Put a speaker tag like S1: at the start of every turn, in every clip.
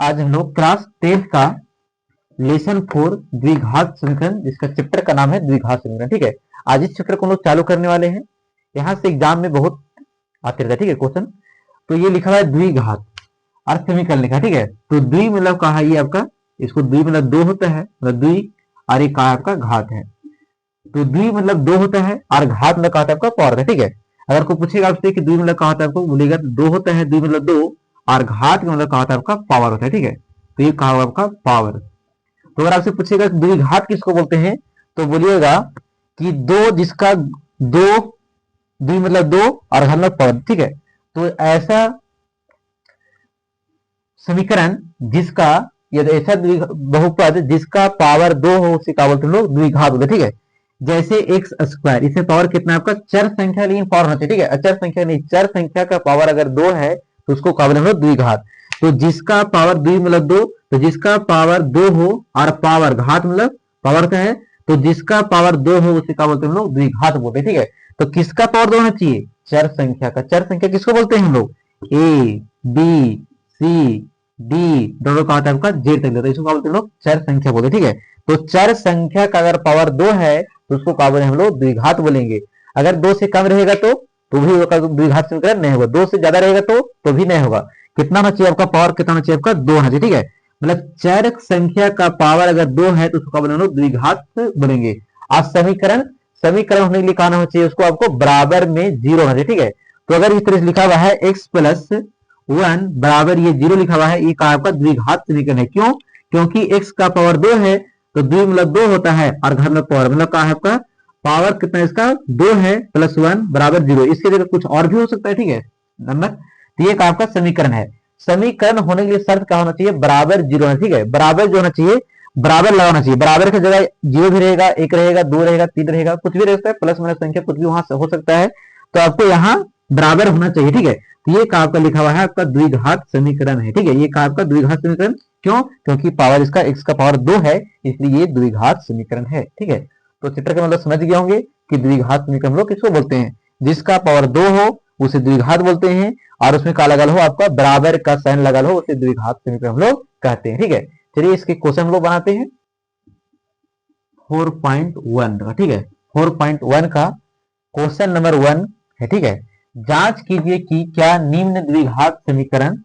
S1: आज हम लोग क्लास 10th का लेसन 4 द्विघात समीकरण, जिसका चैप्टर का नाम है द्विघात समीकरण। ठीक है, आज इस चैप्टर को हम लोग चालू करने वाले हैं। यहाँ से एग्जाम में बहुत आते रहता है, ठीक है, क्वेश्चन। तो ये लिखा हुआ है द्विघात और समीकरण लिखा है, ठीक है। तो द्वि मतलब कहा है ये आपका, इसको द्वि मतलब दो होता है, मतलब द्वि, और एक आपका घात है। तो द्वि मतलब दो होता है और घात मतलब कहा था आपका पावर है, ठीक है। अगर कोई पूछेगा आपसे कि द्वि मतलब कहा था आपको, बोलेगा दो होता है, द्वि मतलब दो, और घात मतलब कहा था आपका पावर होता है, ठीक है। तो ये कहा आपका पावर। तो अगर आपसे पूछेगा द्विघात किसको बोलते हैं, तो बोलिएगा कि दो जिसका दो, द्वि मतलब दो और घात मतलब पावर, ठीक है। तो ऐसा समीकरण जिसका, या ऐसा बहुपद जिसका पावर दो हो उसे क्या बोलते हैं लोग, द्विघात बोलते हैं, ठीक है। जैसे एक्स स्क्वायर, इसमें पावर कितना है आपका, चर संख्या, लेकिन पावर होना चाहिए, ठीक है, अचर संख्या नहीं, चर संख्या का पावर अगर दो है तो उसको क्या बोलते हैं द्विघात। तो जिसका पावर द्वि मतलब दो, तो जिसका पावर दो हो और पावर घात मतलब पावर का है, तो जिसका पावर दो हो उसे क्या बोलते हैं हम लोग, द्विघात बोलते हैं, ठीक है। तो किसका पावर दो होना चाहिए, चर संख्या का। चर संख्या किसको बोलते हैं हम लोग, ए बी सी डी दोनों का होता है आपका जेड तक, इसको क्या बोलते हैं लोग, चर संख्या बोलते हैं, ठीक है। तो चर संख्या का अगर पावर दो है तो उसको क्या बोलेंगे हम लोग, द्विघात बोलेंगे। अगर दो से कम रहेगा तो भी द्विघात समीकरण नहीं होगा, दो से ज्यादा रहेगा तो भी नहीं होगा। कितना होना चाहिए आपका पावर, कितना होना चाहिए आपका, दो होना चाहिए, ठीक है। मतलब चर संख्या का पावर अगर दो है तो उसको क्या बोलेंगे, द्विघात बोलेंगे। आज समीकरण, समीकरण होने के लिए कहना चाहिए उसको आपको बराबर में जीरो होना चाहिए, ठीक है। तो अगर इस तरह से लिखा हुआ है एक्स प्लस वन बराबर ये जीरो लिखा हुआ है, ये कहा आपका द्विघात समीकरण है। क्यों, क्योंकि x का पावर दो है तो द्वि मतलब दो होता है और घन मतलब पावर, मतलब कहा है आपका पावर कितना इसका, दो है प्लस वन बराबर जीरो। इसके जगह कुछ और भी हो सकता है, ठीक है, नंबर। तो ये कहा आपका समीकरण है। समीकरण होने के लिए शर्त क्या होना चाहिए, बराबर जीरो होना, ठीक है। बराबर जो होना चाहिए, बराबर लगाना चाहिए। बराबर की जगह जीरो भी रहेगा, एक रहेगा, दो रहेगा, तीन रहेगा, कुछ भी रह सकता है, प्लस माइनस संख्या कुछ भी वहां से हो सकता है। तो आपको यहाँ बराबर होना चाहिए, ठीक है। तो ये आपका लिखा हुआ है आपका द्विघात समीकरण है, ठीक है। ये आपका द्विघात समीकरण, क्यों, क्योंकि पावर इसका x का पावर दो है, इसलिए ये द्विघात समीकरण है, ठीक है। तो चित्र का मतलब समझ गए होंगे कि द्विघात समीकरण लोग किसको बोलते हैं, जिसका पावर दो हो उसे द्विघात बोलते हैं, और उसमें क्या लगा हो आपका, बराबर का साइन लगा हो उसे द्विघात समीकरण हम लोग कहते हैं, ठीक है। चलिए इसके क्वेश्चन हम लोग बनाते हैं 4.1 का, ठीक है। 4.1 का क्वेश्चन नंबर 1 है, ठीक है। जांच कीजिए कि क्या निम्न द्विघात समीकरण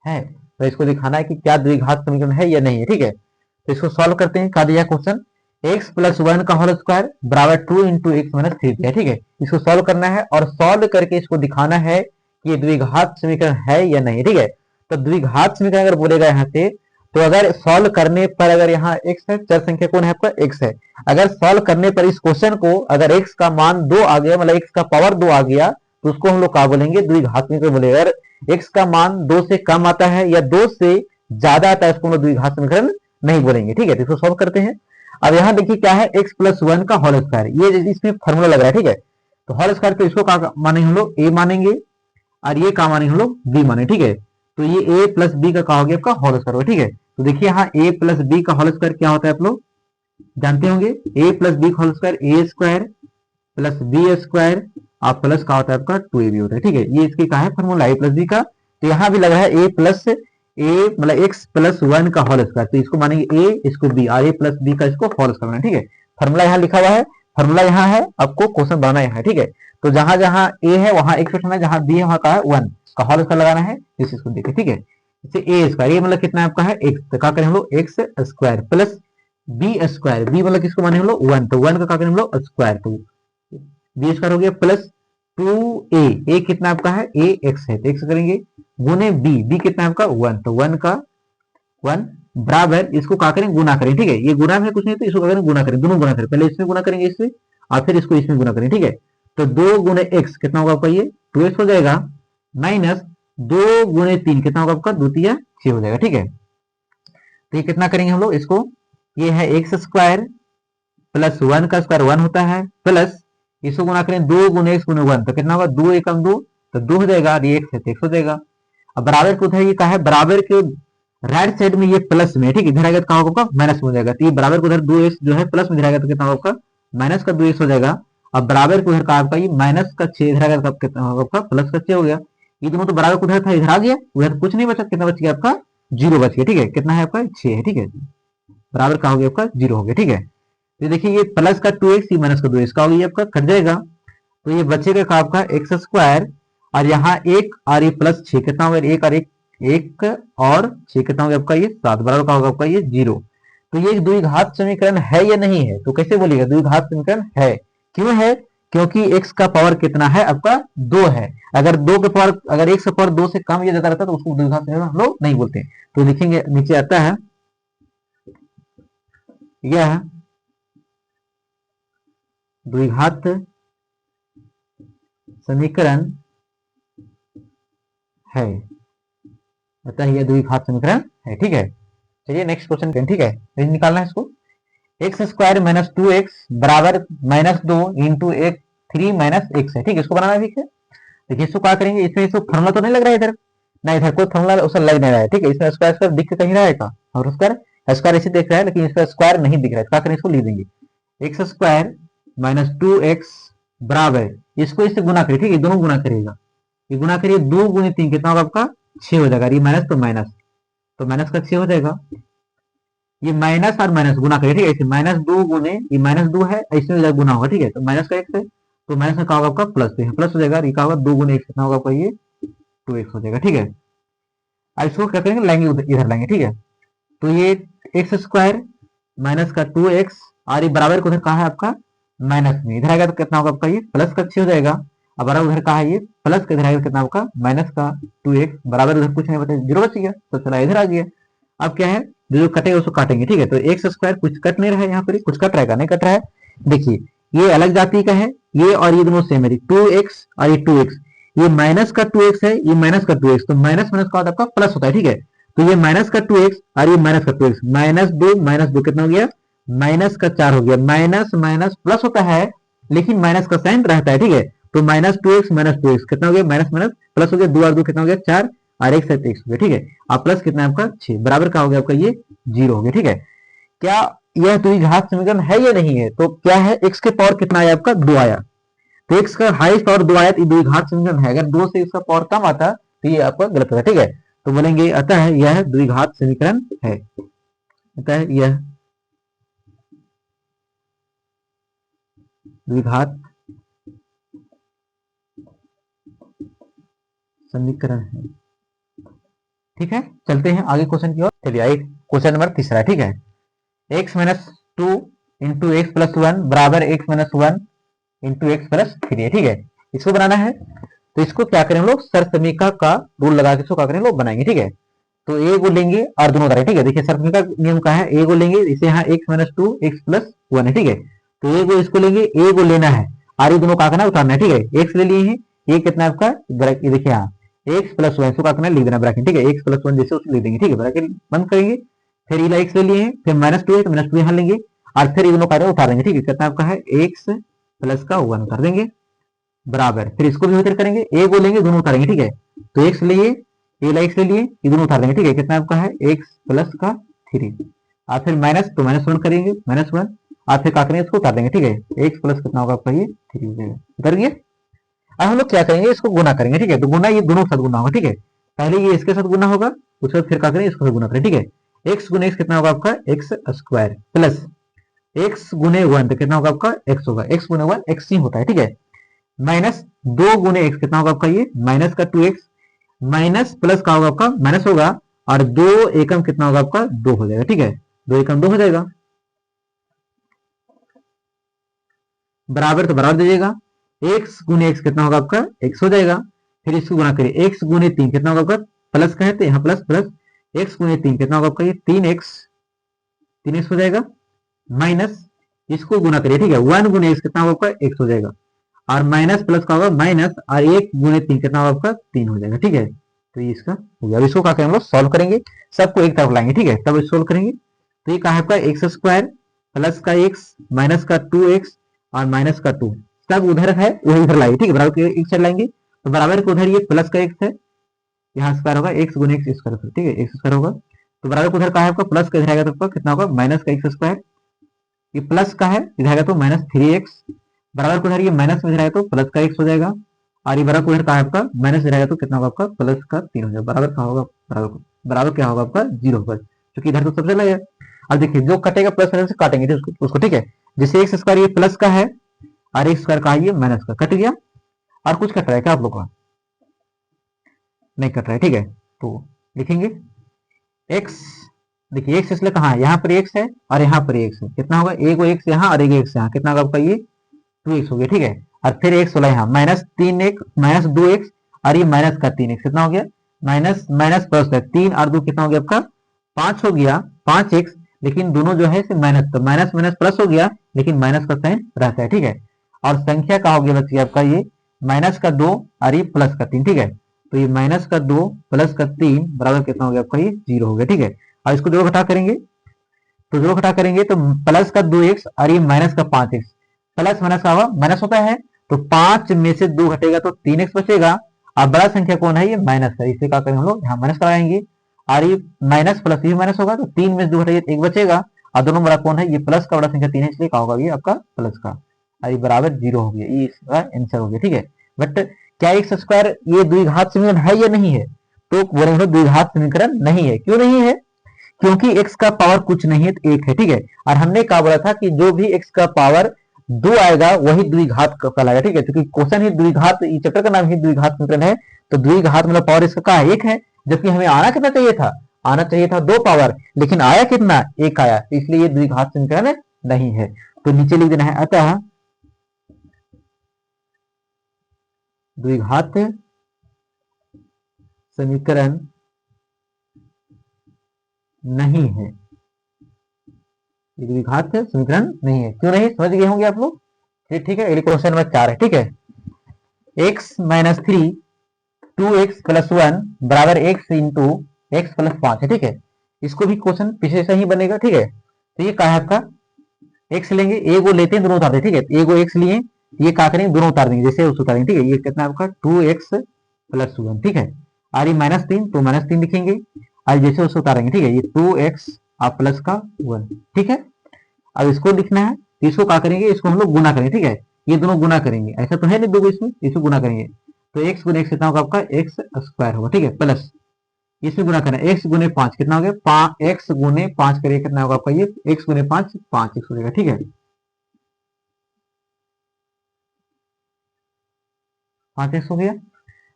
S1: है। तो इसको दिखाना है कि क्या द्विघात समीकरण है या नहीं है, ठीक है। तो इसको सॉल्व करते हैं। क्या दिया क्वेश्चन, x प्लस वन का होल स्क्वायर बराबर 2 इंटू एक्स माइनस थ्री दिया, ठीक है। इसको सॉल्व करना है और सॉल्व करके इसको दिखाना है कि ये द्विघात समीकरण है या नहीं, ठीक है। तो द्विघात समीकरण अगर बोलेगा यहाँ से, तो अगर सॉल्व करने पर अगर यहाँ x है, चर संख्या कौन है आपका, x है। अगर सॉल्व करने पर इस क्वेश्चन को अगर x का मान दो आ गया, मतलब x का पावर दो आ गया, तो उसको हम लोग क्या बोलेंगे, द्विघात समीकरण बोलेगा। अगर x का मान दो से कम आता है या दो से ज्यादा आता है, उसको हम लोग द्विघात समीकरण नहीं बोलेंगे, ठीक है। तो इसको सॉल्व करते हैं। अब यहाँ देखिए क्या है, x प्लस वन का होल स्क्वायर, ये इसमें फॉर्मूला लग रहा है, ठीक है। तो होल स्क्वायर को इसको क्या मानेंगे हम लोग, a मानेंगे, और ये क्या मानेंगे हम लोग, b माने, ठीक है। तो ये a प्लस बी का क्या हो गया आपका होल स्क्वायर, ठीक है। तो देखिए यहाँ a प्लस बी का होल स्क्वायर क्या होता है, आप लोग जानते होंगे, a प्लस बी का होल स्क्वायर ए स्क्वायर प्लस बी स्क्वायर और प्लस का होता है आपका 2ab होता है, ठीक है। ये इसके क्या है फॉर्मूला, a प्लस बी का। तो यहाँ भी लग रहा है a प्लस ए मतलब x प्लस वन का होल स्क्वायर, तो इसको मानेंगे a, इसको b, और a प्लस बी का इसको होल स्क्वायर, ठीक है। फॉर्मूला यहाँ लिखा हुआ है, फॉर्मूला यहाँ है, आपको क्वेश्चन बनाना यहाँ है, ठीक है। तो जहां जहां a है वहां x रखना है, जहां b है वहां का है वन का होल स्क्वायर लगाना है, इस चीज को देखिए, ठीक है। इसे a स्क्वायर, ये मतलब कितना आपका है x, तो क्या करें हम लोग x square plus B square, B मतलब किसको माने हम लोग, वन, तो वन का क्या करें हम लोग स्क्वायर, तो बी स्क्वायर हो गया प्लस 2a, कितना आपका है a x है, तो x करेंगे गुने b कितना है आपका वन, तो वन का वन बराबर, इसको क्या करें गुना करें, ठीक है। ये गुना में कुछ नहीं, तो इसको क्या करें गुना करें, दोनों गुना करें, पहले इसमें गुना करेंगे इससे और फिर इसको इसमें गुना करें, ठीक है। तो दो गुने एक्स कितना होगा आपका, ये 2x हो जाएगा, माइनस दो गुने तीन कितना होगा आपका, द्वितीय 6 हो जाएगा, ठीक है। तो ये कितना करेंगे हम लोग इसको, ये है एक्स स्क्वायर प्लस वन का स्क्वायर वन होता है, प्लस इसको गुना करें दो गुने एक्स गुने वन, तो कितना होगा, दो एकम दो, तो दो हो जाएगा, और ये एक्स है तो एक्स हो जाएगा। अब बराबर को उधर ये कहा है, बराबर के राइट साइड में ये प्लस में, ठीक है, इधर आएगा तो कहाँ होगा माइनस में हो जाएगा। तो ये बराबर को उधर दो एक्स जो है प्लस में इधर आएगा तो कितना होगा आपका माइनस का दो एक्स हो जाएगा। अब बराबर को उधर का आपका ये माइनस का 6 इधर आएगा तो कितना होगा आपका प्लस का 6 हो गया। ये दोनों तो बराबर को उधर था, इधर आ गया, उधर कुछ नहीं बचा, कितना बच गया आपका जीरो बच गया, ठीक है। कितना है आपका 6 है, ठीक है। बराबर का हो गया आपका 0 हो गया, ठीक है। तो देखिए ये प्लस का 2x, ये माइनस का 2x का हो गया आपका, कट जाएगा। तो ये बचेगा का आपका एक्स स्क्वायर, और यहाँ एक और ये प्लस 6 कितना होगा, एक और एक और 6 कितना होगा आपका ये 7, बराबर का होगा आपका ये 0। तो ये एक द्विघात समीकरण है या नहीं है, तो कैसे बोलिएगा द्विघात समीकरण है। क्यों है, क्योंकि x का पावर कितना है आपका 2 है। अगर 2 के पावर, अगर x का पावर 2 से कम या ज्यादा रहता है तो उसको द्विघात समीकरण हम लोग नहीं बोलते। तो लिखेंगे, नीचे आता है यह द्विघात समीकरण है, अतः यह द्विघात समीकरण है, ठीक है। चलिए नेक्स्ट क्वेश्चन, ठीक है, निकालना है इसको। एक्स स्क्वायर माइनस 2x बराबर माइनस 2 इंटू एक 3 माइनस एक्स है, ठीक है। इसको बनाना है, ठीक है। देखिए इसको क्या करेंगे, इसमें इसको फॉर्मूला तो नहीं लग रहा है इधर, ना इधर कोई फॉर्मूला उसे लग नहीं रहा है, ठीक है। इसमें स्क्वायर स्क्वायर दिख कहीं रहेगा, और स्क्वायर ऐसे दिख रहा है, लेकिन इसका स्क्वायर नहीं दिख रहा है। क्या करें, इसको लिख देंगे एक्स स्क्वायर माइनस 2x बराबर, इसको इससे गुना करिए, ठीक है, दोनों गुना करिएगा। ये गुना करिए, 2 गुने 3 कितना होगा आपका 6 हो जाएगा। ये माइनस तो माइनस, तो माइनस का 6 हो जाएगा। ये माइनस और माइनस गुना करिए, ठीक है। इसे माइनस 2 गुने, ये माइनस 2 है, इसमें गुना होगा, ठीक है। तो माइनस का x है, तो माइनस में क्या होगा आपका प्लस, प्लस हो जाएगा। ये क्या होगा 2 गुने x कितना होगा आपका ये 2x हो जाएगा, ठीक है। अब इसको क्या करेंगे, लाएंगे इधर लाएंगे, ठीक है। तो ये एक्स स्क्वायर माइनस का 2x, और ये बराबर को उधर कहा है आपका माइनस में, इधर आएगा तो कितना होगा आपका ये प्लस का 6 हो जाएगा। अब बराबर उधर कहा है ये प्लस का, इधर आएगा कितना आपका माइनस का 2x, बराबर उधर कुछ नहीं बचा, 0 बच गया, तो चला इधर आ गया। अब क्या है, जो कटेगा उसको काटेंगे, ठीक है। तो एक्स स्क्वायर कुछ कट नहीं रहा है, यहाँ पर कुछ कट रहेगा, नहीं कट रहा है। देखिए ये अलग जाति का है, ये और ये दोनों सेम है, 2x और ये 2x, ये माइनस का 2x है, ये माइनस का 2x, तो माइनस माइनस का आपका प्लस होता है, ठीक है। तो ये माइनस का 2x और ये माइनस का 2x, माइनस दो कितना हो गया, माइनस का 4 हो गया। माइनस माइनस प्लस होता है, लेकिन माइनस का साइन रहता है, ठीक है। तो माइनस 2x कितना हो गया, माइनस माइनस प्लस हो गया, 2 और 2 कितना हो गया 4, और एक साथ x हो गया, ठीक है। अब प्लस कितना है आपका 6, बराबर का हो गया आपका ये 0 हो गया, ठीक है। क्या यह द्विघात समीकरण है या नहीं है, तो क्या है, x के पावर कितना आया आपका 2 आया, तो x का हाईएस्ट पावर 2 आया, तो द्विघात समीकरण है। अगर 2 से इसका पावर कम आता तो ये आपका गलत होता, ठीक है। तो बोलेंगे अतः यह द्विघात समीकरण है, अतः यह द्विघात समीकरण है, ठीक है। चलते हैं आगे क्वेश्चन की ओर। चलिए आइए क्वेश्चन नंबर तीसरा, ठीक है। x minus 2 into x plus 1 बराबर x minus 1 into x plus 3 है, ठीक है। इसको बनाना है, तो इसको क्या करें हम लोग, सर्वसमीका का रूल लगा के इसको क्या करें लोग बनाएंगे, ठीक है। तो ए को लेंगे और दोनों उतारेंगे, ठीक है। देखिए सर्वसमीका नियम का है, ए को लेंगे, इसे यहाँ x माइनस 2 एक्स प्लस 1 है, ठीक है। तो ए को इसको लेंगे, ए को लेना है, और ये दोनों का करना उतारना है, ठीक है। एक्स ले लिए हैं, ये कितना आपका ब्रैकेट, देखिए यहाँ एक्स प्लस 1 इसको क्या करना है, लिख देना ब्रैकेट, ठीक है। एक्स प्लस 1 जैसे उसको लिख देंगे, ठीक है, ब्रैकेट बंद करेंगे। फिर ये एक्स ले लिए हैं, फिर माइनस 2 है तो माइनस 2 यहाँ लेंगे, और फिर ये दोनों कार्य उतार देंगे, ठीक है। कितना आपका है एक्स प्लस का 1 उतार देंगे, बराबर। फिर इसको भी उतर करेंगे, ए को लेंगे, दोनों उतारेंगे, ठीक है। तो एक्स लिए, ए ला एक्स ले लिए, ये दोनों उतार देंगे, ठीक है। कितना आपका है एक्स प्लस का 3, और फिर माइनस, तो माइनस 1 करेंगे, माइनस 1, और फिर क्या करेंगे इसको उतार देंगे, ठीक है। एक्स प्लस कितना होगा आपका ये 3 हो जाएगा, उतर गया। अब हम लोग क्या करेंगे, इसको गुना करेंगे, ठीक है। तो गुना ये दोनों के साथ गुना होगा, ठीक है। पहले ये इसके साथ गुना होगा, उसके बाद फिर क्या करेंगे इसको गुना करें, ठीक है। एक्स गुने एक्स कितना होगा आपका एक्स स्क्वायर, प्लस एक्स गुने 1 तो कितना होगा आपका एक्स होगा, एक्स गुने 1 एक्स ही होता है, ठीक है। माइनस 2 गुने एक्स कितना होगा आपका ये माइनस का 2x, माइनस प्लस का होगा आपका माइनस होगा, और 2 एकम कितना होगा आपका 2 हो जाएगा, ठीक है। 2 एकम 2 हो जाएगा, बराबर तो बराबर दीजिएगा, एक्स गुने एक्स कितना होगा आपका एक्स हो जाएगा। फिर इसको गुना करिए, एक्स गुने 3 कितना होगा आपका, प्लस का है तो यहाँ प्लस प्लस, एक्स गुने 3 कितना होगा आपका ये 3x हो जाएगा, माइनस इसको गुना करिए, ठीक है। 1 गुने एक्स कितना होगा आपका एक्स हो जाएगा, और माइनस प्लस का होगा माइनस, और 1 गुने 3 कितना होगा आपका 3 हो जाएगा, ठीक है। तो ये इसका हो गया। अब इसको क्या करेंगे हम लोग सॉल्व करेंगे, सबको एक तरफ लाएंगे, ठीक है, तब सोल्व करेंगे। तो ये कहा है आपका एक्स स्क्वायर प्लस का एक्स माइनस का 2x और माइनस का 2 सब उधर है, वही उधर लाएंगे, ठीक है। बराबर के एक साइड लाएंगे, तो बराबर के उधर ये प्लस का एक्स है, यहाँ स्क्वायर होगा एक्स गुने एक्स स्क्वायर, ठीक है, एक्स स्क्वायर होगा। तो बराबर को उधर कहा है आपका प्लस का, इधर आएगा तो आपका कितना होगा माइनस का एक्स स्क्वायर, ये प्लस का है, इधर आएगा तो माइनस 3x, बराबर को इधर ये माइनस में इधर आएगा तो प्लस का x हो जाएगा, और ये बराबर को इधर कहा है आपका माइनस इधर आएगा तो कितना होगा आपका प्लस का 3 हो जाएगा, बराबर का होगा बराबर को बराबर क्या होगा आपका 0 होगा, क्योंकि इधर तो सबसे अलग है। अब देखिए जो कटेगा प्लस माइनस से काटेंगे उसको, ठीक है। जैसे एक्स स्क्वायर ये प्लस का है और एक्स स्क्वायर का है ये माइनस का, कट गया। और कुछ कट रहा है क्या आप लोग का? नहीं कट रहा है, ठीक है। तो लिखेंगे एक्स, देखिए एक्स इसलिए कहाँ है, यहाँ पर एक्स है और यहाँ पर एक्स है, कितना होगा, एक एक्स यहाँ और एक एक्स यहाँ, कितना होगा आपका ये 2x हो गया, ठीक है। और फिर एक्स वाला यहाँ माइनस 3x माइनस 2x और ये माइनस का 3x, कितना हो गया, माइनस माइनस प्लस है, 3 और 2 कितना हो गया आपका 5 हो गया, 5x। लेकिन दोनों जो है माइनस, तो माइनस माइनस प्लस हो गया, लेकिन माइनस का साइन रहता है, ठीक है। और संख्या का हो गया बच्चे आपका ये माइनस का 2 और ये प्लस का 3, ठीक है। तो ये माइनस का 2 प्लस का 3 बराबर कितना हो गया आपका ये 0 हो गया, ठीक है। और इसको जोड़ घटा करेंगे, तो जोड़ घटा करेंगे तो प्लस का 2x और ये माइनस का 5x, प्लस माइनस का हुआ माइनस होता है, तो 5 में से 2 घटेगा तो 3x बचेगा। अब बड़ा संख्या कौन है, ये माइनस है, इसे क्या करेंगे हम लोग यहाँ माइनस कराएंगे। और ये माइनस प्लस ये माइनस होगा, तो 3 में से 2 घटेगा तो 1 बचेगा। और दोनों बड़ा कौन है, ये प्लस का बड़ा संख्या 3 है, इसलिए क्या होगा ये आपका प्लस का, और ये बराबर 0 हो गया, ये इसका आंसर हो गया, ठीक है। बट क्या एक्स स्क्वायर ये द्विघात समीकरण है या नहीं है? तो बोलेंगे द्विघात समीकरण नहीं है। क्यों नहीं है? क्योंकि x का पावर कुछ नहीं है तो 1 है, ठीक है। और हमने कहा बोला था कि जो भी x का पावर 2 आएगा वही द्विघात कहलाएगा, ठीक है। क्योंकि क्वेश्चन ही द्विघात, इस चैप्टर का नाम ही द्विघात समीकरण है, तो द्विघात मतलब पावर इसका क्या है, 1 है। जबकि हमें आना कितना चाहिए था, आना चाहिए था 2 पावर, लेकिन आया कितना, 1 आया, इसलिए ये द्विघात समीकरण नहीं है। तो नीचे लिख देना है, अतः द्विघात समीकरण नहीं है, द्विघात समीकरण नहीं है। क्यों नहीं, समझ गए होंगे आप लोग, ठीक है। क्वेश्चन नंबर 4 है, ठीक है। x माइनस 3 2x प्लस 1 बराबर x इंटू एक्स प्लस 5 है, ठीक है। इसको भी क्वेश्चन पीछे से ही बनेगा, ठीक है। तो ये क्या है आपका, x लेंगे, ए को लेते हैं दोनों उतार दें, ठीक है। ए को x लिए, ये क्या करेंगे दोनों उतार देंगे, जैसे उस उतारेंगे, ठीक है। ये कितना आपका 2x प्लस 1, ठीक है। और ये माइनस 3 तो माइनस 3 लिखेंगे, और जैसे उसको उतारेंगे, ठीक है। ये 2x और प्लस का 1, ठीक है। अब इसको लिखना है, तो इसको क्या करेंगे, इसको हम लोग गुना करेंगे, ठीक है। ये दोनों गुना करेंगे, ऐसा तो है नहीं दो इसमें, इसको गुना करेंगे, तो एक्स गुने एक्स कितना होगा आपका एक्स स्क्वायर होगा, ठीक है। प्लस इसमें गुना करना है, एक्स गुने 5 कितना हो गया, एक्स गुने 5 करिए कितना होगा आपका ये एक्स गुने 5 5 एक्स हो जाएगा, ठीक है। 5 एक्स हो गया,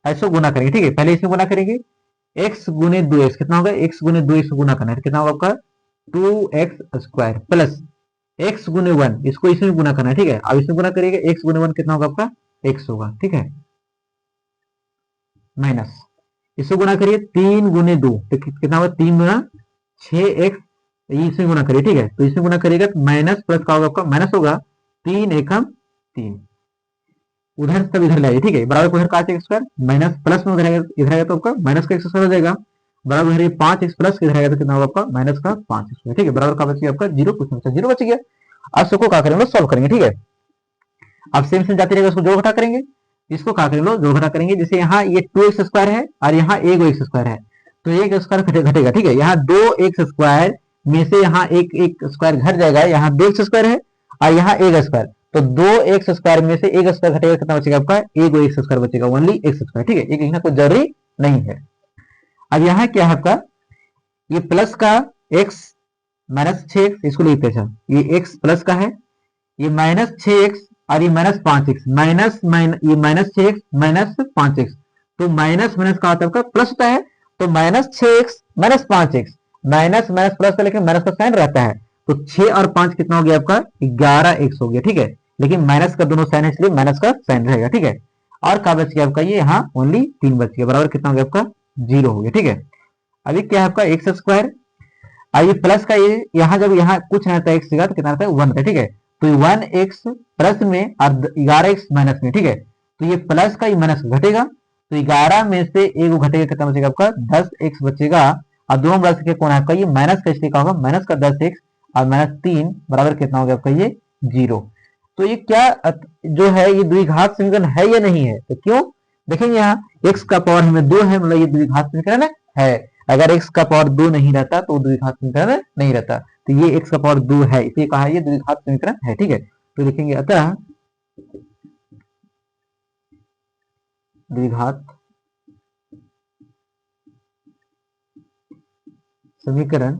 S1: ऐसा गुना करेंगे, ठीक है। पहले इसमें गुना करेंगे, एक्स गुने 2 एक्स कितना होगा, एक्स गुने 2 एक्स गुना करना है, कितना होगा आपका 2x स्क्वायर प्लस एक्स गुने 1, इसको इसमें गुना करना है, ठीक है। अब इसमें गुना करिएगा, एक्स गुने 1 कितना होगा आपका एक्स होगा, ठीक है। माइनस इसको गुना करिए 3 गुने 2 तो कितना होगा 3 गुना 6x, इसमें गुना करिए, ठीक है। तो इसमें गुना करिएगा तो माइनस प्लस का होगा आपका माइनस होगा 3 एकम 3, उधर सब इधर लाइए, ठीक है। बराबर उधर का एक्स स्क्वायर माइनस प्लस में उधर इधर आएगा तो आपका माइनस का एक्स स्क्वायर हो जाएगा, बराबर उधर 5x प्लस इधर आएगा तो कितना होगा आपका माइनस का 5x, ठीक है। बराबर का बच गया आपका 0, कुछ नहीं बचा, 0 बच गया। अब सबको क्या करेंगे, सॉल्व करेंगे, ठीक है। अब सेम सेम जाती रहेगा, उसको जोड़ घटा करेंगे, इसको क्या करेंगे जोड़ घटा करेंगे। जैसे यहाँ ये 2x स्क्वायर है और यहाँ एक एक्स स्क्वायर है, तो एक स्क्वायर घटेगा, ठीक है। यहाँ 2x स्क्वायर में से यहाँ एक एक स्क्वायर घट जाएगा, यहाँ 2x स्क्वायर है और यहाँ एक स्क्वायर, तो 2x स्क्वायर में से एक स्क्वायर घटेगा, कितना बचेगा आपका एक एक्स स्क्वायर बचेगा, ओनली एक्स स्क्वायर, ठीक है। एक लिखना कोई जरूरी नहीं है। अब यहाँ क्या है आपका, ये प्लस का x माइनस 6x, इसको लिखते हैं, ये x प्लस का है, ये माइनस 6x और ये माइनस 5x, माइनस ये माइनस 6x माइनस 5x, तो माइनस माइनस का होता है प्लस होता है, तो minus 6x minus 5x, minus minus plus का, लेकिन माइनस का साइन रहता है, तो 6 और 5 कितना हो गया आपका 11x हो गया, ठीक है। लेकिन माइनस का दोनों साइन है इसलिए माइनस का साइन रहेगा, ठीक है। और क्या बच गया आपका ये यहाँ ओनली 3 बच गया, बराबर कितना हो गया आपका 0 हो गया, ठीक है। अभी क्या है आपका एक्स स्क्वायर, ये प्लस का ये यहाँ जब यहाँ कुछ नहीं रहता एक्स जगह तो कितना रहता है 1 का, ठीक है। तो 1x प्लस में और 11x माइनस में, ठीक है। तो ये प्लस का ये माइनस घटेगा, तो 11 में से एक घटेगा, कितना बचेगा आपका 10x बचेगा। और दोनों बड़ा संख्या कौन है आपका ये माइनस का, इसलिए क्या होगा माइनस का 10x और माइनस 3 बराबर कितना हो गया आपका ये 0। तो ये क्या जो है ये द्विघात समीकरण है या नहीं है, तो क्यों देखेंगे यहाँ x का पावर हमें 2 है, मतलब ये द्विघात समीकरण है। अगर x का पावर 2 नहीं रहता तो द्विघात समीकरण नहीं रहता, तो ये x का पावर 2 है, इसलिए कहा ये द्विघात समीकरण है, ठीक है। तो लिखेंगे अतः द्विघात समीकरण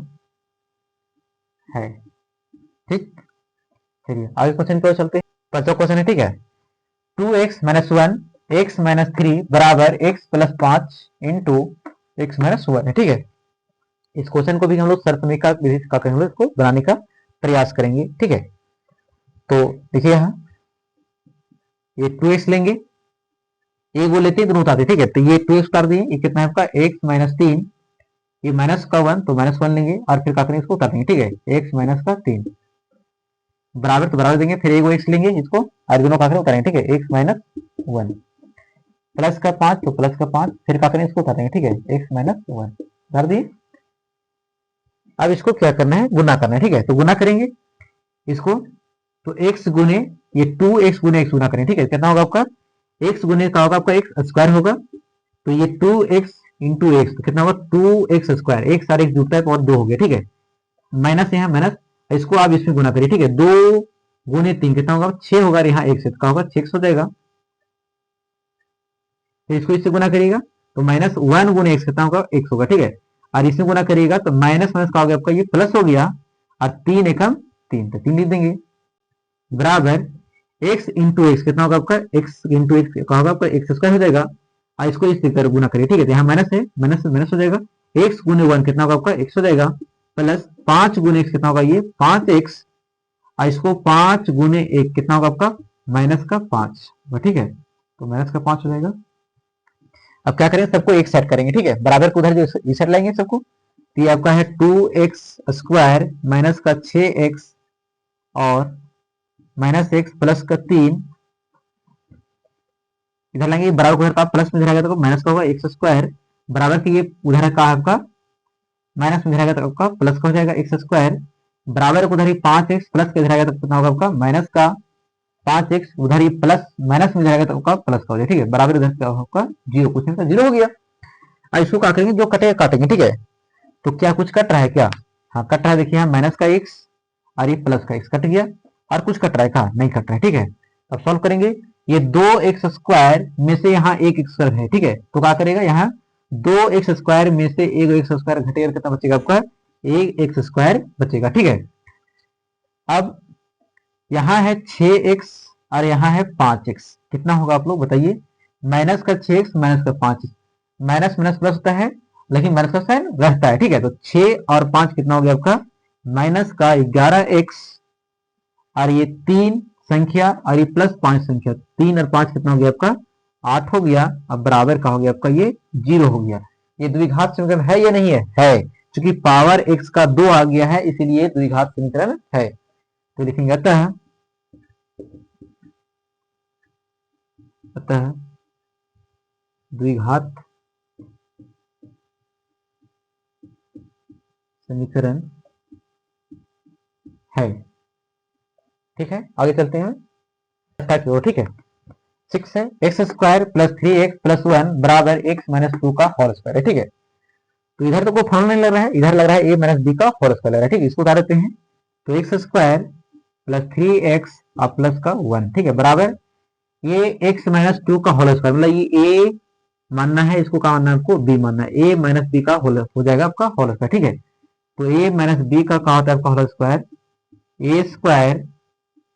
S1: है। ठीक, चलिए आगे क्वेश्चन की ओर चलते हैं। पांचवा क्वेश्चन है, ठीक है। 2x-1 x-3 बराबर x प्लस 5 इंटू x-1 है, ठीक है। इस क्वेश्चन को भी हम लोग सरसमीकरण विधि का करेंगे, इसको बनाने का प्रयास करेंगे, ठीक है। तो देखिए यहाँ ये 2x लेंगे, एक वो लेते हैं दोनों उतारते हैं, ठीक है। तो ये 2x उतार दिए, ये कितना है आपका x-3, ये माइनस का 1 तो -1 लेंगे और फिर क्या करेंगे इसको उतार देंगे, ठीक है। x-3 बराबर तो बराबर देंगे, फिर एक वो x लेंगे इसको और दोनों का उतारेंगे, ठीक है। x-1 प्लस का 5 तो प्लस का 5, फिर क्या करेंगे इसको उतारेंगे, ठीक है। x-1 उतार दिए। अब इसको क्या करना है, गुना करना है, ठीक है। तो गुना करेंगे इसको, तो x गुने ये 2x गुने x गुना करें, ठीक है। कितना होगा आपका x गुने का होगा आपका x स्क्वायर होगा, तो ये 2x इंटू एक्स तो कितना होगा 2x स्क्वायर, एक सारे एक जुड़ता है तो और 2 हो गया, ठीक है। माइनस यहाँ माइनस, इसको आप इसमें गुना करिए, ठीक है। 2 गुने 3 कितना होगा 6 होगा, यहाँ एक से होगा 6 हो जाएगा। फिर इसको इससे गुना करिएगा तो -1 गुने x कितना होगा x होगा, ठीक है। और इसमें गुना करिएगा तो माइनस माइनस का हो गया आपका ये प्लस हो गया, और 3 एकम 3 तो 3 लिख देंगे, बराबर x इंटू एक्स कितना होगा आपका x इंटू एक्स का होगा आपका एक्स स्क्वायर हो जाएगा। और इसको इस तरह गुना करिए, ठीक है। तो यहाँ माइनस है, माइनस से माइनस हो जाएगा, x गुने 1 कितना होगा आपका x हो जाएगा, प्लस 5 गुने x कितना होगा ये 5x, और इसको 5 गुने 1 कितना होगा आपका माइनस का 5, ठीक है। तो माइनस का 5 हो जाएगा। अब क्या करेंगे, सबको एक साइड करेंगे, ठीक है। बराबर को उधर जो इस साइड लाएंगे सबको, तो ये आपका है 2x स्क्वायर माइनस का 6x और माइनस x प्लस का 3, इधर लाएंगे बराबर को उधर प्लस में इधर आएगा तो माइनस का होगा x स्क्वायर, बराबर की ये उधर का आपका माइनस में इधर आएगा तो आपका प्लस का हो जाएगा x स्क्वायर, बराबर को उधर ही 5x प्लस के इधर आएगा तो कितना होगा आपका माइनस का 5x, उधर ही प्लस माइनस में जाएगा तो आपका प्लस का हो जाएगा, ठीक है। बराबर इधर क्या होगा 0, कुछ नहीं 0 हो गया। अब इसको क्या करेंगे, जो कटेगा काटेंगे, ठीक है। तो क्या कुछ कट रहा है क्या, हाँ कट रहा है, देखिए यहाँ माइनस का x और ये प्लस का x कट गया, और कुछ कट रहा है क्या, नहीं कट रहा है, ठीक है। अब सॉल्व करेंगे, ये 2x स्क्वायर में से यहाँ एक x स्क्वायर है, ठीक है। तो क्या करेगा, यहाँ 2x स्क्वायर में से एक x स्क्वायर घटेगा, कितना बचेगा आपका एक x स्क्वायर बचेगा, ठीक है। अब यहाँ है 6x और यहाँ है 5x, कितना होगा आप लोग बताइए, माइनस का 6x माइनस का 5x, माइनस माइनस प्लस होता है लेकिन माइनस का साइन रहता है, ठीक है। तो 6 और 5 कितना हो गया आपका माइनस का 11x, और ये 3 संख्या और ये प्लस 5 संख्या, 3 और 5 कितना हो गया आपका 8 हो गया। अब बराबर का हो गया आपका ये 0 हो गया। ये द्विघात समीकरण है या नहीं है, है, क्योंकि पावर x का 2 आ गया है इसीलिए द्विघात समीकरण है। तो लिखेंगे अतः द्विघात समीकरण है, ठीक है। आगे चलते हैं, ठीक है। 6 है x square plus 3x plus 1 बराबर x माइनस 2 का होल स्क्वायर है, ठीक है। तो इधर तो कोई फॉर्मूला नहीं लग रहा है, इधर लग रहा है a माइनस b का होल स्क्वायर लग रहा है, ठीक है। इसको उतार देते हैं, तो एक्स स्क्वायर प्लस 3x और प्लस का 1, ठीक है, बराबर ये x माइनस 2 का होल स्क्वायर, मतलब ये a मानना है, इसको क्या मानना है आपको b मानना है, a माइनस b का होल हो जाएगा आपका होल स्क्वायर, ठीक है। तो a माइनस b का क्या होता है आपका whole square, a square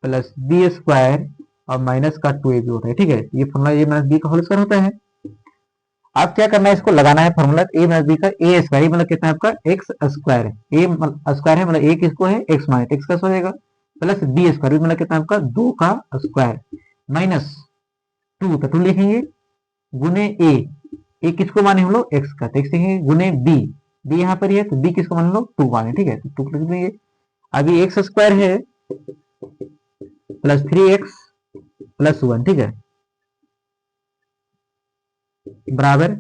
S1: plus b square और माइनस का 2ab होता है, ठीक है। ये फॉर्मूला a माइनस b का होल स्क्वायर होता है। अब क्या करना है, इसको लगाना है फॉर्मूला a माइनस b का a स्क्वायर, मतलब कितना है आपका x स्क्वायर है, a स्क्वायर है मतलब a किसको है x माइनस x का हो जाएगा, प्लस b स्क्वायर मतलब कितना आपका 2 का स्क्वायर माइनस 2 तो 2 लिखेंगे, गुने a किसको माने हम लोग x का, तो x लिखेंगे, गुने b यहाँ पर ही है तो b किसको माने हम लोग 2 माने, ठीक है। तो 2 लिख देंगे। अभी एक्स स्क्वायर है प्लस 3x प्लस 1, ठीक है, बराबर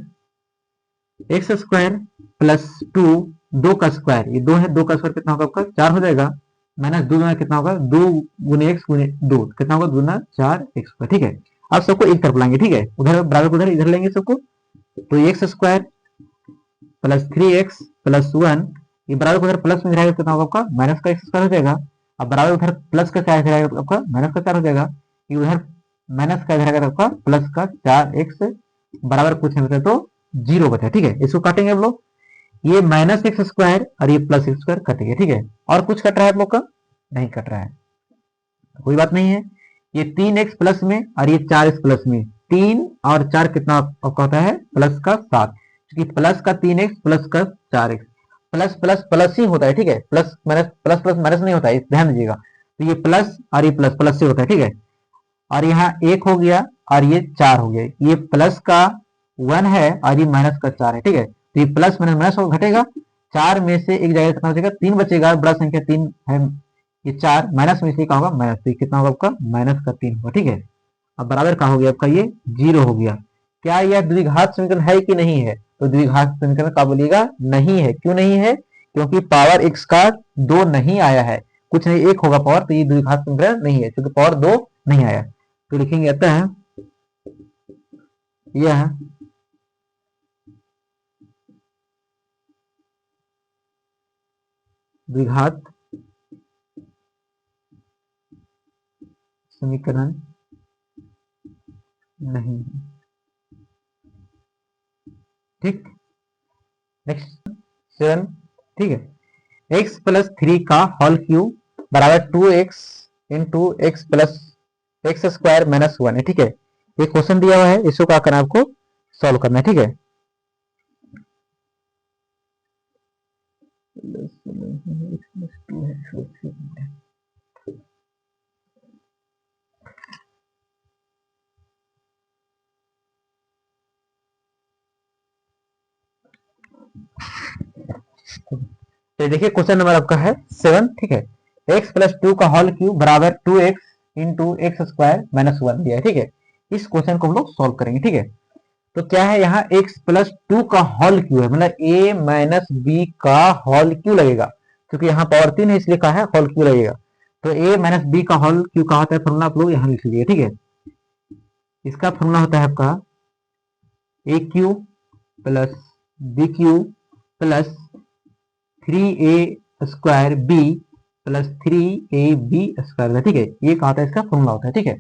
S1: एक्स स्क्वायर प्लस 2, 2 का स्क्वायर, ये 2 है, 2 का स्क्वायर कितना होगा आपका 4 हो जाएगा, माइनस 2 में कितना होगा 2 गुने एक्स गुने 2 कितना होगा 2 गुना 4x स्क्वायर, ठीक है। अब सबको एक तरफ लाएंगे, ठीक है, उधर बराबर उधर इधर लेंगे सबको, तो x square plus 3x plus 1, ये बराबर उधर प्लस में रहेगा कितना होगा आपका माइनस का एक्स स्क्वायर हो जाएगा। अब बराबर उधर प्लस का 4 रहेगा तो आपका माइनस का 4 हो जाएगा, ये उधर माइनस का रहेगा तो आपका प्लस का 4x बराबर कुछ नहीं बचा तो 0 बचा, ठीक है। इसको काटेंगे हम लोग, ये माइनस एक्स स्क्वायर और ये प्लस एक्स स्क्वायर कटेगा, ठीक है। और कुछ कट रहा है आप लोग का? नहीं कट रहा है, कोई बात नहीं है। ये 3x प्लस में और ये 4x प्लस में, 3 और 4 कितना आपका होता है? प्लस का 7, क्योंकि प्लस का 3x प्लस का 4x, प्लस प्लस प्लस ही होता है, ठीक है। Plus minus, plus plus minus नहीं होता है, ध्यान दीजिएगा। तो ये प्लस और ये प्लस प्लस से होता है, ठीक है। और यहाँ 1 हो गया और ये 4 हो गया, ये प्लस का 1 है और ये माइनस का 4 है, ठीक है। तो ये प्लस माइनस माइनस घटेगा, 4 में से एक जगह कितना बचेगा? 3 बचेगा, बड़ा संख्या 3 है, ये 4 माइनस में से क्या होगा? माइनस, तो कितना होगा आपका? माइनस का 3 होगा, ठीक है। अब बराबर कहा हो गया आपका? ये 0 हो गया। क्या यह द्विघात समीकरण है कि नहीं है? तो द्विघात समीकरण का बोलिएगा नहीं है। क्यों नहीं है? क्योंकि पावर x का 2 नहीं आया है, कुछ नहीं 1 होगा पावर, तो ये द्विघात समीकरण नहीं है, क्योंकि पावर 2 नहीं आया। तो लिखेंगे अतः यह द्विघात समीकरण नहीं है, ठीक। नेक्स्ट 7, ठीक है। x प्लस 3 का होल क्यूब बराबर 2x into x plus x square minus 1 है, ठीक है। ये क्वेश्चन दिया हुआ है, इसको क्या करना है आपको? सॉल्व करना है, ठीक है। तो देखिए क्वेश्चन नंबर आपका है 7, ठीक है। x प्लस 2 का होल क्यूब बराबर 2x into x square minus 1 दिया है, ठीक है। इस क्वेश्चन को हम लोग सॉल्व करेंगे, ठीक है। तो क्या है यहाँ? x प्लस 2 का होल क्यू है, मतलब a माइनस बी का होल क्यू लगेगा, क्योंकि यहाँ पावर 3 है इसलिए कहा है होल क्यू लगेगा। तो a माइनस बी का होल क्यू का होता है फॉर्मूला, आप लोग यहाँ लिख लीजिए, ठीक है। इसका फॉर्मूला होता है आपका a cube plus b cube plus 3a square b plus 3ab square, ठीक है। ये कहा था इसका फॉर्मूला होता है, ठीक है।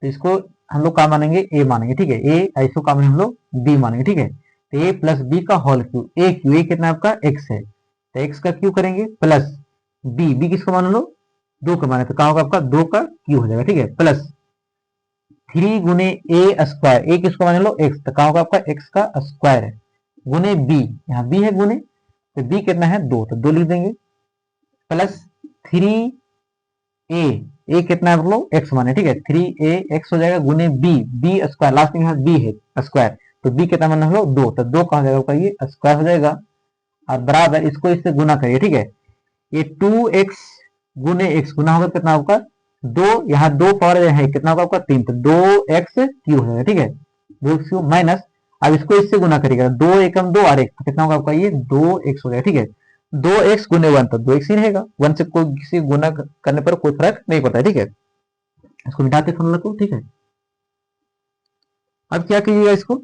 S1: तो इसको हम लोग क्या मानेंगे? ए मानेंगे, ठीक है। ए ऐसो का हम लोग बी मानेंगे, ठीक है। तो ए प्लस बी का होल क्यू, ए क्यू, ए कितना आपका? एक्स है, तो एक्स का क्यू करेंगे प्लस बी, बी किसको मान लो? 2 का माने, तो कहा होगा आपका 2 का क्यू हो जाएगा, ठीक है। प्लस 3 गुने ए स्क्वायर, ए किसको मान लो? एक्स, तो कहा होगा आपका एक्स का स्क्वायर है, गुने बी, यहाँ बी है गुने, तो बी कितना है? 2, तो 2 लिख देंगे, प्लस 3a कितना है लोग? एक्स माने, ठीक है। 3a एक्स हो जाएगा गुने बी, बी स्क्वायर, लास्ट में यहाँ बी है स्क्वायर, तो बी कितना माना हम लोग? 2, तो 2 कहा जाएगा ये स्क्वायर हो जाएगा, और बराबर इसको इससे गुना करिए, ठीक है। ये 2x गुने एक्स गुना होगा कितना आपका? 2, यहाँ 2 पावर है कितना होगा आपका? 3, तो 2x क्यू है, ठीक है। 2x क्यू माइनस, अब इसको इससे गुना करिएगा, 2 एकम 2 और 1, तो कितना होगा आपका? ये 2x हो गया, ठीक है। 2x गुने 1, तो 2x ही रहेगा, 1 से कोई किसी गुना करने पर कोई फर्क नहीं पड़ता है, ठीक है। इसको मिटाते फॉर्मूला को, ठीक है। अब क्या कीजिएगा? इसको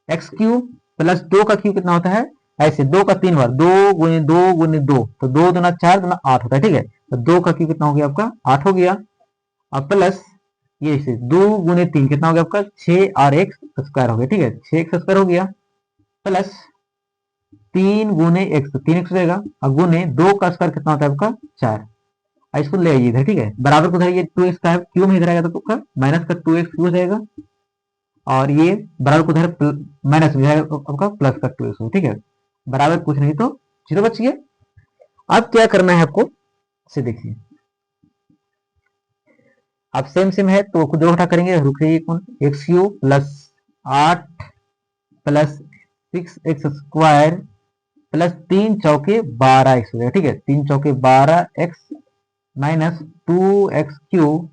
S1: एक्स क्यू प्लस 2 का क्यू कितना होता है? ऐसे 2 का 3 बार, 2 गुने 2 गुने 2, तो 2 दुना 4 दुना 8 होता है, ठीक है। तो 2 का क्यू कितना हो गया आपका? 8 हो गया। अब प्लस ये इसे 2 गुने 3 कितना हो गया आपका? 6 और एक्स स्क्वायर हो गया, ठीक है। 6 एक्स स्क्वायर हो गया, प्लस 3 गुने एक्स, तो 3 एक्स हो जाएगा, और गुने 2 का स्क्वायर कितना होता है आपका? 4। इसको ले आइए इधर, ठीक है। बराबर को उधर ये 2x का है, क्यू में इधर आएगा तो आपका माइनस का 2x क्यू हो जाएगा, और ये बराबर को उधर माइनस में जाएगा आपका प्लस का 2x हो, ठीक है। बराबर कुछ नहीं तो 0 बच गया। अब क्या करना है आपको से देखिए, अब सेम सेम है तो दो घटा करेंगे, रुकिए कौन? X Q plus 8 plus 6x square plus 3 चौके 12x हो गया, ठीक है। 3 चौके 12x माइनस 2x क्यू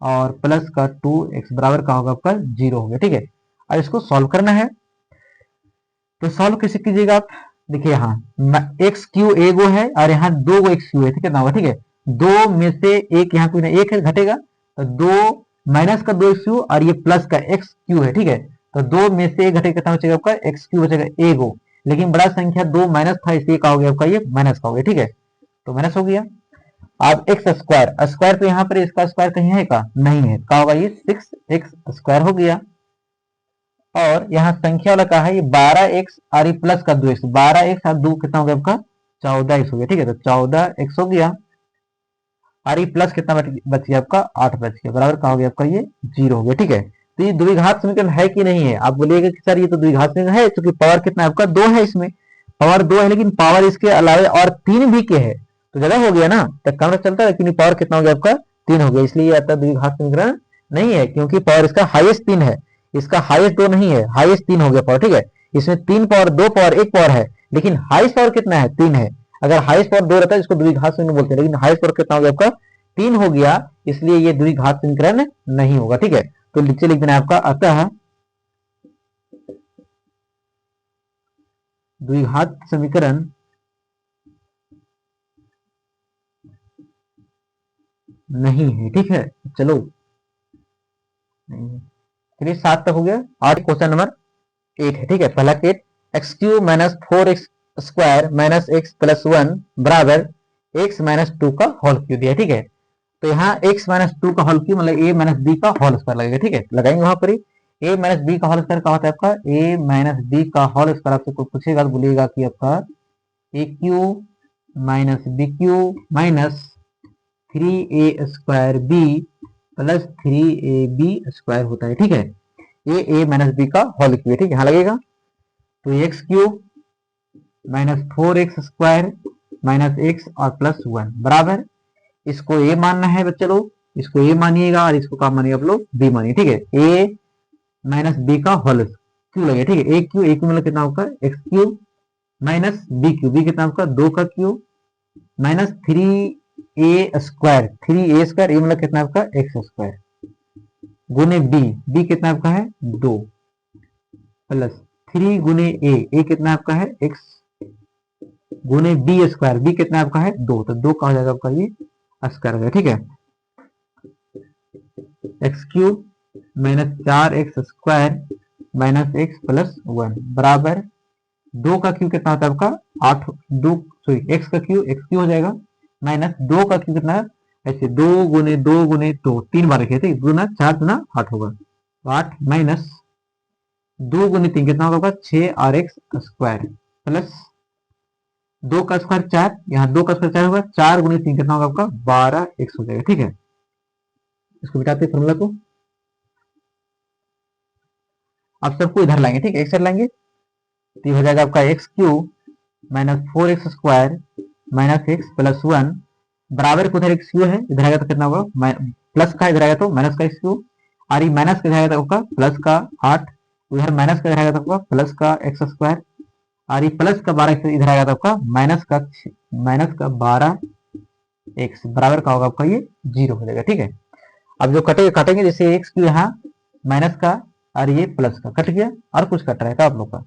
S1: और प्लस का 2x बराबर का होगा आपका 0 हो गया, ठीक है। अब इसको सॉल्व करना है, तो सॉल्व कैसे कीजिएगा आप? देखिए यहाँ एक्स क्यू एगो है और यहाँ 2 गो एक्स क्यू है, ठीक है ना होगा, ठीक है। 2 में से एक यहाँ कोई एक है घटेगा, तो 2 माइनस का 2 एक्स क्यू और ये प्लस का एक्स क्यू है, ठीक है। तो 2 में से एक घटेगा, कितना बचेगा आपका? एक्स क्यू बचेगा एगो, लेकिन बड़ा संख्या 2 माइनस था इसलिए क्या हो गया आपका? ये माइनस का हो गया, ठीक है। तो माइनस हो गया। अब एक्स स्क्वायर, स्क्वायर तो यहाँ पर इसका स्क्वायर कहीं है का? नहीं है, क्या होगा? ये 6x स्क्वायर हो गया, और यहाँ संख्या वाला कहा है ये 12x और ये प्लस का 2x, 12x और 2 कितना हो गया आपका 14x हो गया। ठीक है, तो 14x हो गया और ये प्लस कितना बच गया आपका 8 बच गया, बराबर कहा हो गया आपका ये 0 हो गया। ठीक है, तो ये द्विघात समीकरण है कि नहीं है, आप बोलिएगा कि सर ये तो द्विघात समीकरण है क्योंकि पावर कितना है आपका 2 है, इसमें पावर 2 है, लेकिन पावर इसके अलावा और 3 भी के है तो ज्यादा हो गया ना, तो कम चलता है, लेकिन पावर कितना हो गया आपका 3 हो गया, इसलिए आता द्विघात समीकरण नहीं है क्योंकि पावर इसका हाईएस्ट 3 है, इसका हाईएस्ट 2 नहीं है, हाईएस्ट 3 हो गया पावर। ठीक है, इसमें 3 पावर 2 पावर 1 पावर है, लेकिन हाईएस्ट पावर कितना है 3 है। अगर हाईएस्ट पावर 2 रहता है इसको द्विघात समीकरण बोलते हैं, लेकिन हाईएस्ट पावर कितना हो गया आपका 3 हो गया, इसलिए ये द्विघात समीकरण नहीं होगा। ठीक है, तो नीचे लिख देना आपका अतः द्विघात समीकरण नहीं है। ठीक है, चलो चलिए 7 तक हो गया। आज क्वेश्चन नंबर 8 है। ठीक है, पहला केट x cube minus 4x square minus x plus 1 बराबर x माइनस 2 का होल क्यूब दिया। ठीक है, तो यहाँ x माइनस 2 का होल क्यूब मतलब a माइनस b का होल स्क्वायर लगेगा। ठीक है, लगाएंगे वहां पर ही a माइनस b का होल स्क्वायर क्या होता है आपका a माइनस b का होल स्क्वायर, आपसे कोई पूछेगा तो बोलिएगा कि आपका a cube minus b cube minus 3a square b plus 3ab square होता है। ठीक है, ये a माइनस b का होल क्यूब है। ठीक है, यहाँ लगेगा तो x cube minus 4x square minus x और प्लस 1 बराबर, इसको a मानना है बच्चे लोग, इसको a मानिएगा और इसको क्या मानिएगा आप लोग b मानिए। ठीक है, a माइनस b का होल क्यूब लगेगा। ठीक है, a क्यूब मतलब कितना होगा x cube minus b cube, b कितना होगा 2 का cube minus 3a square, 3a square ये मतलब कितना आपका एक्स स्क्वायर गुने b कितना आपका है 2 प्लस 3 गुने a कितना आपका है x गुने b स्क्वायर, b कितना आपका है 2, तो 2 का हो जाएगा आपका ये स्क्वायर हो गया। ठीक है, x cube minus 4x square minus x plus 1 बराबर 2 का क्यूब कितना होता है आपका 8, 2 सॉरी एक्स का क्यूब एक्स क्यूब हो जाएगा माइनस 2 का क्यूब कितना है ऐसे 2 गुने 2 3 बार रखे थे, 2 4 गुना 8 होगा, 8 माइनस 2 गुने 3 कितना होगा 6 आर एक्स स्क्वायर प्लस 2 का स्क्वायर 4, यहाँ 2 का स्क्वायर 4 होगा, 4 गुने 3 कितना होगा आपका 12 एक्स हो जाएगा। ठीक है, इसको बिठाते फॉर्मूला को, आप सबको इधर लाएंगे। ठीक है, एक साइड लाएंगे तो ये हो जाएगा आपका x cube minus 4x square minus x plus 1 बराबर को उधर एक्स क्यूब है, इधर आएगा तो कितना होगा प्लस का, इधर आएगा तो माइनस का एक्स क्यूब, और ये माइनस का इधर आएगा तो आपका प्लस का 8, उधर माइनस का इधर आएगा तो आपका प्लस का एक्स स्क्वायर, और ये प्लस का 12 इधर आएगा तो आपका माइनस का 12 एक्स बराबर का होगा आपका ये 0 हो जाएगा। ठीक है, अब जो कटेंगे जैसे एक्स क्यूब यहाँ माइनस का और ये प्लस का कट गया, और कुछ कट रहा है आप लोग का,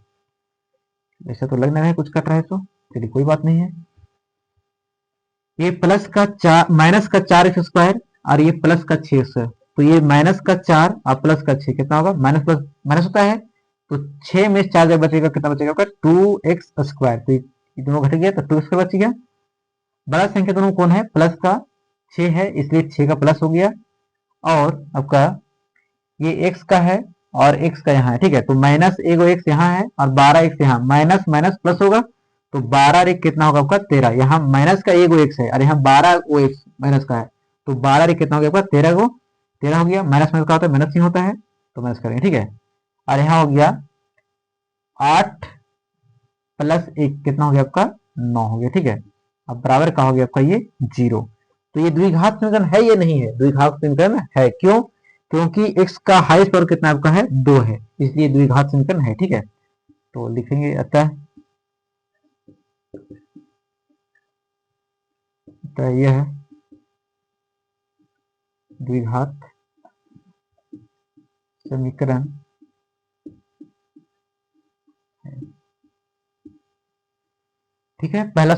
S1: ऐसा तो लगना है कुछ कट रहा है, तो चलिए कोई बात नहीं है। ये प्लस का 4 माइनस का 4x स्क्वायर और ये प्लस का 6x, तो ये माइनस का 4 और प्लस का 6 कितना होगा माइनस प्लस माइनस होता है, तो 6 में 4 जब बचेगा कितना बचेगा आपका 2x स्क्वायर, तो ये दोनों घट गया तो 2 स्क्वायर बच गया, बड़ा संख्या दोनों कौन है प्लस का 6 है इसलिए 6 का प्लस हो गया, और आपका ये x का है और x का यहाँ है। ठीक है, तो माइनस एगो x यहाँ है और 12 x यहाँ, माइनस माइनस प्लस होगा तो 12 एक कितना होगा आपका 13, यहाँ माइनस का एगो x है और यहाँ 12 वो x माइनस का है, तो 12 एक कितना हो गया आपका 13 को 13 हो गया, माइनस माइनस का होता है माइनस ही होता है तो माइनस करेंगे। ठीक है, और यहाँ हो गया 8 प्लस 1 कितना हो गया आपका 9 हो गया। ठीक है, अब बराबर का हो गया आपका ये 0, तो ये द्विघात समीकरण है ये नहीं है, द्विघात समीकरण है, क्यों क्योंकि x का हाईएस्ट पावर कितना आपका है 2 है, इसलिए द्विघात समीकरण है। ठीक है, तो लिखेंगे अतः यह द्विघात समीकरण है। ठीक है, पहला